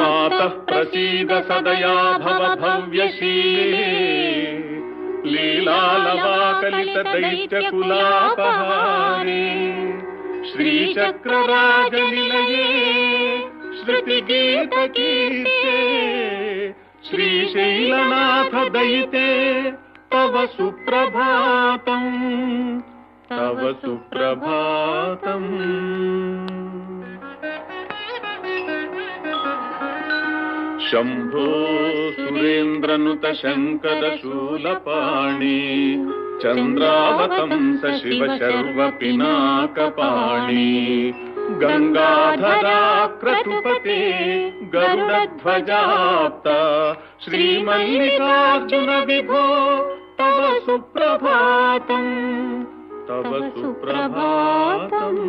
मातः प्रसीद सदया भव भव्यशीले लीलालवाकलितदैत्यकुलापहारे श्रीचक्रराजनिलये श्रुतिगीतकीर्ते श्रीशैलनाथ दयिते तव सुप्रभातम् तव सुप्रभातम्। शंभो सुरेन्द्रनुत शंकर शूलपाणि चंद्रावतंस शिव शर्व पिनाकपाणि गंगाधराक्रतुपते गरुडध्वजाप्ता श्रीमल्लिकार्जुन विभो तव सुप्रभातम् तव सुप्रभातम्।